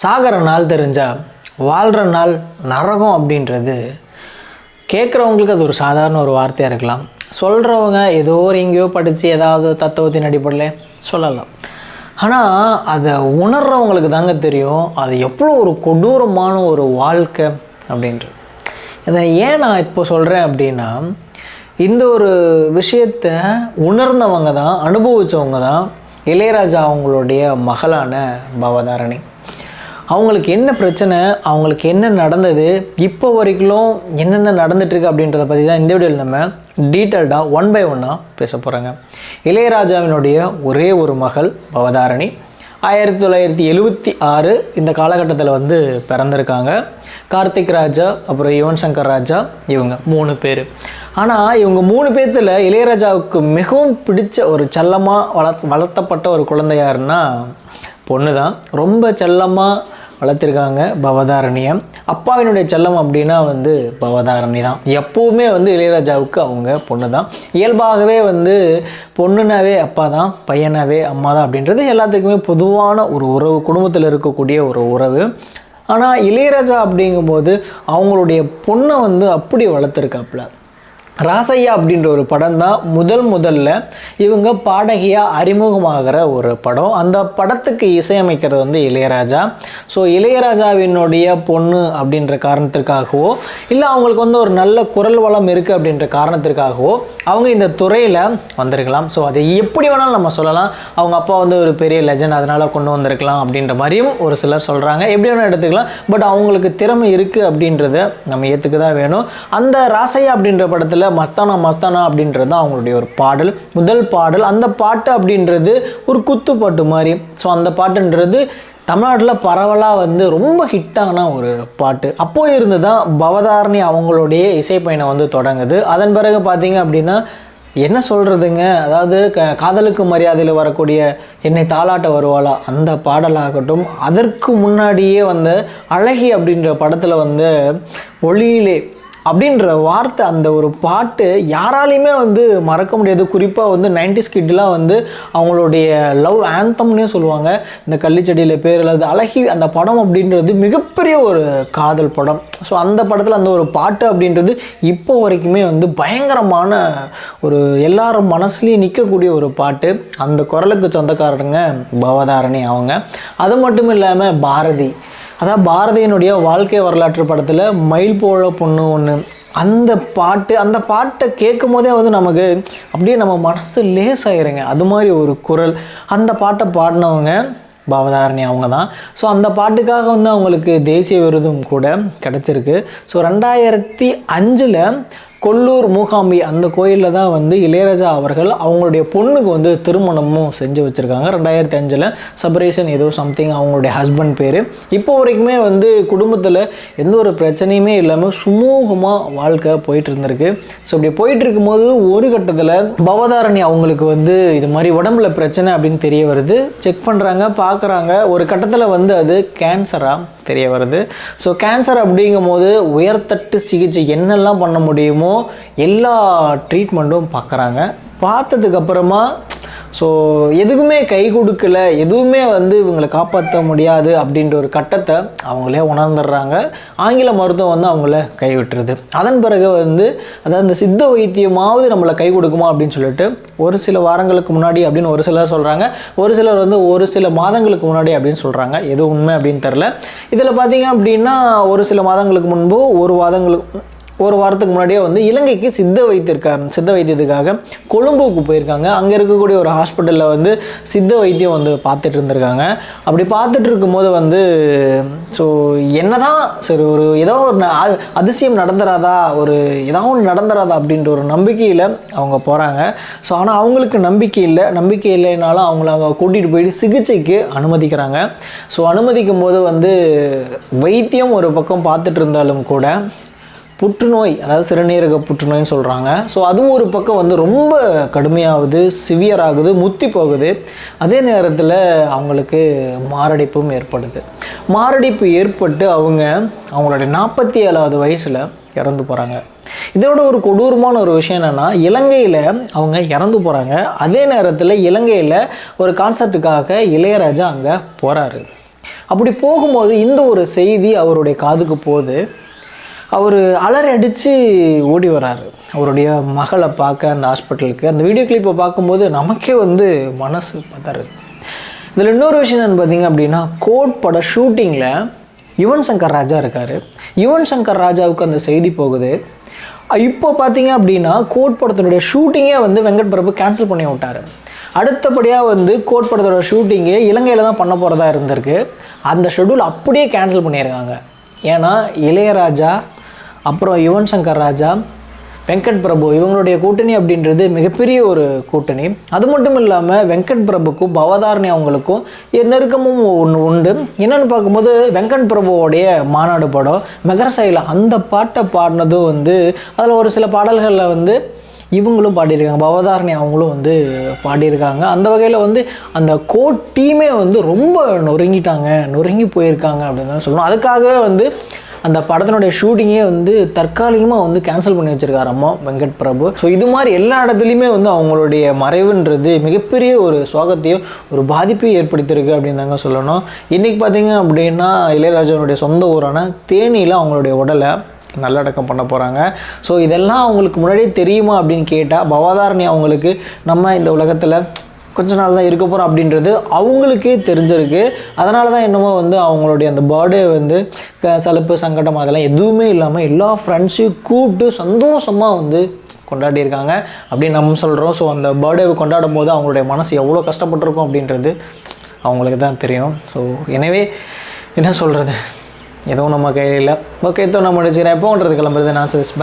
சாகிற நாள் தெரிஞ்சா வாழ்கிற நாள் நரகம் அப்படின்றது கேட்குறவங்களுக்கு அது ஒரு சாதாரண ஒரு வார்த்தையாக இருக்கலாம். சொல்கிறவங்க ஏதோ ஒரு எங்கேயோ படித்து ஏதாவது தத்துவத்தின் அடிப்படையில் சொல்லலாம். ஆனால் அதை உணர்கிறவங்களுக்கு தாங்க தெரியும் அது எவ்வளோ ஒரு கொடூரமான ஒரு வாழ்க்கை அப்படின்றது. இதை ஏன் நான் இப்போ சொல்கிறேன் அப்படின்னா, இந்த ஒரு விஷயத்தை உணர்ந்தவங்க தான், அனுபவித்தவங்க தான் இளையராஜா அவங்களுடைய மகளான பவதாரணி. அவங்களுக்கு என்ன பிரச்சனை, அவங்களுக்கு என்ன நடந்தது, இப்போ வரைக்கும் என்னென்ன நடந்துட்டுருக்கு அப்படின்றத பற்றி தான் இந்த வீடியோவில் நம்ம டீட்டெயில்டாக ஒன் பை ஒன்னாக பேச போகிறாங்க. இளையராஜாவினுடைய ஒரே ஒரு மகள் பவதாரணி 1976 இந்த காலகட்டத்தில் பிறந்திருக்காங்க. கார்த்திக் ராஜா, அப்புறம் யுவன் சங்கர் ராஜா, இவங்க 3 பேர். ஆனால் இவங்க 3 பேர்த்தில் இளையராஜாவுக்கு மிகவும் பிடிச்ச ஒரு செல்லமாக வளர்த்தப்பட்ட ஒரு குழந்தை யாருன்னா பொண்ணு தான். ரொம்ப செல்லமாக வளர்த்துருக்காங்க பவதாரணியை. அப்பாவினுடைய செல்லம் அப்படின்னா பவதாரணி தான். எப்போவுமே இளையராஜாவுக்கு அவங்க பொண்ணு தான். இயல்பாகவே பொண்ணுனாவே அப்பா தான், பையனாவே அம்மா தான் அப்படின்றது எல்லாத்துக்குமே பொதுவான ஒரு உறவு, குடும்பத்தில் இருக்கக்கூடிய ஒரு உறவு. ஆனால் இளையராஜா அப்படிங்கும்போது அவங்களுடைய பொண்ணை அப்படி வளர்த்துருக்காப்புல. ராசையா அப்படின்ற ஒரு படம் தான் முதல்ல இவங்க பாடகியாக அறிமுகமாகிற ஒரு படம். அந்த படத்துக்கு இசையமைக்கிறது இளையராஜா. ஸோ இளையராஜாவினுடைய பொண்ணு அப்படின்ற காரணத்திற்காகவோ இல்லை அவங்களுக்கு ஒரு நல்ல குரல் வளம் இருக்குது அப்படின்ற காரணத்திற்காகவோ அவங்க இந்த துறையில் வந்திருக்கலாம். ஸோ அதை எப்படி வேணாலும் நம்ம சொல்லலாம். அவங்க அப்பா ஒரு பெரிய லெஜண்ட், அதனால் கொண்டு வந்திருக்கலாம் அப்படின்ற மாதிரியும் ஒரு சிலர் சொல்கிறாங்க. எப்படி வேணால் எடுத்துக்கலாம். பட் அவங்களுக்கு திறமை இருக்குது அப்படின்றத நம்ம ஏற்றுக்க தான் வேணும். அந்த ராசையா அப்படின்ற படத்தில் மஸ்தானா அப்படின்றது தான் அவங்களுடைய ஒரு பாடல், முதல் பாடல். அந்த பாட்டு அப்படின்றது ஒரு குத்துப்பாட்டு மாதிரி. ஸோ அந்த பாட்டுன்றது தமிழ்நாட்டில் பரவலாக ரொம்ப ஹிட்டான ஒரு பாட்டு. அப்போது இருந்து தான் பவதாரணி அவங்களுடைய இசைப்பயணம் தொடங்குது. அதன் பிறகு பார்த்தீங்க அப்படின்னா என்ன சொல்கிறதுங்க, அதாவது காதலுக்கு மரியாதையில் வரக்கூடிய என்னை தாலாட்ட வருவாளா அந்த பாடலாகட்டும், அதற்கு முன்னாடியே அழகி அப்படின்ற படத்தில் ஒளியிலே அப்படின்ற வார்த்தை, அந்த ஒரு பாட்டு யாராலையுமே மறக்க முடியாது. குறிப்பாக 90s கிட்லாம் அவங்களுடைய லவ் ஆந்தம்னே சொல்லுவாங்க. இந்த கள்ளிச்செடியில் பேர் எழுது அழகி அந்த படம் அப்படின்றது மிகப்பெரிய ஒரு காதல் படம். ஸோ அந்த படத்தில் அந்த ஒரு பாட்டு அப்படின்றது இப்போ வரைக்குமே பயங்கரமான ஒரு எல்லாரும் மனசுலேயும் நிற்கக்கூடிய ஒரு பாட்டு. அந்த குரலுக்கு சொந்தக்காரங்க பவதாரணி அவங்க. அது மட்டும் இல்லாமல் பாரதி, அதான் பாரதியினுடைய வாழ்க்கை வரலாற்று படத்தில் மயில் போல பொண்ணு ஒன்று, அந்த பாட்டை கேட்கும் போதே நமக்கு அப்படியே நம்ம மனசு லேசாயிருங்க. அது மாதிரி ஒரு குரல். அந்த பாட்டை பாடினவங்க பவதாரணி அவங்க தான். ஸோ அந்த பாட்டுக்காக அவங்களுக்கு தேசிய விருதும் கூட கிடச்சிருக்கு. ஸோ 2005 கொல்லூர் மூகாம்பி அந்த கோயிலில் தான் இளையராஜா அவர்கள் அவங்களுடைய பொண்ணுக்கு திருமணமும் செஞ்சு வச்சுருக்காங்க. 2005 சபரேஷன் ஏதோ சம்திங் அவங்களுடைய ஹஸ்பண்ட் பேர். இப்போ வரைக்குமே குடும்பத்தில் எந்த ஒரு பிரச்சனையுமே இல்லாமல் சுமூகமாக வாழ்க்கை போயிட்டு இருந்திருக்கு. ஸோ இப்படி போயிட்டு இருக்கும்போது ஒரு கட்டத்தில் பவதாரணி அவங்களுக்கு இது மாதிரி உடம்புல பிரச்சனை அப்படின்னு தெரிய வருது. செக் பண்ணுறாங்க, பார்க்குறாங்க. ஒரு கட்டத்தில் அது கேன்சராக தெரிய வருது. ஸோ கேன்சர் அப்படிங்கும் போது உயர்தட்டு சிகிச்சை என்னெல்லாம் பண்ண முடியுமோ எல்லா ட்ரீட்மெண்ட்டும் பார்க்குறாங்க. பார்த்ததுக்கப்புறமா ஸோ எதுக்குமே கை கொடுக்கல, எதுவுமே இவங்களை காப்பாற்ற முடியாது அப்படின்ற ஒரு கட்டத்தை அவங்களே உணர்ந்துடுறாங்க. ஆங்கில மருத்துவம் அவங்கள கைவிட்டுருது. அதன் பிறகு அதாவது இந்த சித்த வைத்தியமாவது நம்மளை கை கொடுக்குமா அப்படின்னு சொல்லிட்டு ஒரு சில வாரங்களுக்கு முன்னாடி அப்படின்னு ஒரு சிலர் சொல்கிறாங்க. ஒரு சிலர் ஒரு சில மாதங்களுக்கு முன்னாடி அப்படின்னு சொல்கிறாங்க. எது உண்மை அப்படின்னு தெரில. இதில் பார்த்தீங்க அப்படின்னா ஒரு சில மாதங்களுக்கு முன்பு ஒரு வாரத்துக்கு முன்னாடியே இலங்கைக்கு சித்த வைத்தியத்துக்காக கொழும்புக்கு போயிருக்காங்க. அங்கே இருக்கக்கூடிய ஒரு ஹாஸ்பிட்டலில் சித்த வைத்தியம் பார்த்துட்டு இருந்திருக்காங்க. அப்படி பார்த்துட்டு இருக்கும்போது ஸோ என்ன தான் சரி ஒரு ஏதோ ஒரு அதிசயம் நடந்துராதா, ஏதாவது ஒன்று நடந்துராதா அப்படின்ற ஒரு நம்பிக்கையில் அவங்க போகிறாங்க. ஸோ ஆனால் அவங்களுக்கு நம்பிக்கை இல்லைனாலும் அவங்கள அங்கே கூட்டிகிட்டு போயிட்டு சிகிச்சைக்கு அனுமதிக்கிறாங்க. ஸோ அனுமதிக்கும் போது வைத்தியம் ஒரு பக்கம் பார்த்துட்டு இருந்தாலும் கூட புற்றுநோய், அதாவது சிறுநீரக புற்றுநோய்னு சொல்கிறாங்க. ஸோ அதுவும் ஒரு பக்கம் ரொம்ப கடுமையாகுது, சிவியர் ஆகுது, முத்தி போகுது. அதே நேரத்தில் அவங்களுக்கு மாரடைப்பும் ஏற்படுது. மாரடைப்பு ஏற்பட்டு அவங்களுடைய 47வது வயசில் இறந்து போகிறாங்க. இதோட ஒரு கொடூரமான ஒரு விஷயம் என்னென்னா, இலங்கையில் அவங்க இறந்து போகிறாங்க. அதே நேரத்தில் இலங்கையில் ஒரு கான்சர்ட்டுக்காக இளையராஜா அங்கே போகிறாரு. அப்படி போகும்போது இந்த ஒரு செய்தி அவருடைய காதுக்கு போகுது. அவர் அலறி அடித்து ஓடி வராரு அவருடைய மகளை பார்க்க அந்த ஹாஸ்பிட்டலுக்கு. அந்த வீடியோ கிளிப்பை பார்க்கும்போது நமக்கே வந்து மனசு பதறுது. இதில் இன்னொரு விஷயம் என்னென்னு பார்த்தீங்க அப்படின்னா, கோட் பட ஷூட்டிங்கில் யுவன் சங்கர் ராஜா இருக்கார். யுவன் சங்கர் ராஜாவுக்கு அந்த செய்தி போகுது. இப்போ பார்த்தீங்க அப்படின்னா கோட் படத்தினுடைய ஷூட்டிங்கே வந்து வெங்கட் பிரபு கேன்சல் பண்ணி விட்டார். அடுத்தபடியாக வந்து கோட் படத்தோட ஷூட்டிங்கே இலங்கையில் தான் பண்ண போகிறதா இருந்திருக்கு. அந்த ஷெட்யூல் அப்படியே கேன்சல் பண்ணியிருக்காங்க. ஏன்னா இளையராஜா, அப்புறம் யுவன் சங்கர் ராஜா, வெங்கட் பிரபு இவங்களுடைய கூட்டணி அப்படின்றது மிகப்பெரிய ஒரு கூட்டணி. அது மட்டும் இல்லாமல் வெங்கட் பிரபுக்கும் பவதாரணி அவங்களுக்கும் நெருக்கமும் ஒன்று உண்டு. என்னென்னு பார்க்கும்போது வெங்கட் பிரபுவோடைய மாநாடு படம் மெகரசையில் அந்த பாட்டை பாடினதும் வந்து அதில் ஒரு சில பாடல்களில் வந்து இவங்களும் பாடியிருக்காங்க, பவதாரணி அவங்களும் வந்து பாடியிருக்காங்க. அந்த வகையில் வந்து அந்த கோட் டீமே வந்து ரொம்ப நொறுங்கி போயிருக்காங்க அப்படின்னு தான் சொல்லணும். அதுக்காகவே வந்து அந்த படத்தினுடைய ஷூட்டிங்கே வந்து தற்காலிகமாக வந்து கேன்சல் பண்ணி வச்சுருக்காரம்மா வெங்கட் பிரபு. ஸோ இது மாதிரி எல்லா இடத்துலையுமே வந்து அவங்களுடைய மறைவுன்றது மிகப்பெரிய ஒரு சோகத்தையும் ஒரு பாதிப்பையும் ஏற்படுத்தியிருக்கு அப்படின்னு தாங்க சொல்லணும். இன்றைக்கி பார்த்திங்க அப்படின்னா இளையராஜாவுடைய சொந்த ஊரான தேனியில் அவங்களுடைய உடலை நல்லடக்கம் பண்ண போகிறாங்க. ஸோ இதெல்லாம் அவங்களுக்கு முன்னாடியே தெரியுமா அப்படின்னு கேட்டால் பவதாரணி அவங்களுக்கு நம்ம இந்த உலகத்தில் கொஞ்ச நாள் தான் இருக்க போகிறோம் அப்படின்றது அவங்களுக்கே தெரிஞ்சிருக்கு. அதனால தான் என்னமோ வந்து அவங்களுடைய அந்த பர்த்டே வந்து சலுப்பு சங்கடம் அதெல்லாம் எதுவுமே இல்லாமல் எல்லா ஃப்ரெண்ட்ஸையும் கூப்பிட்டு சந்தோஷமாக வந்து கொண்டாடியிருக்காங்க அப்படின்னு நம்ம சொல்கிறோம். ஸோ அந்த பர்த்டேவை கொண்டாடும் போது அவங்களுடைய மனசு எவ்வளோ கஷ்டப்பட்டிருக்கும் அப்படின்றது அவங்களுக்கு தான் தெரியும். ஸோ எனவே என்ன சொல்கிறது, எதுவும் நம்ம கையில் ஓகே நம்ம முடிச்சுக்கிறேன். எப்போன்றது கிளம்புறது நான் சஜஸ்ட்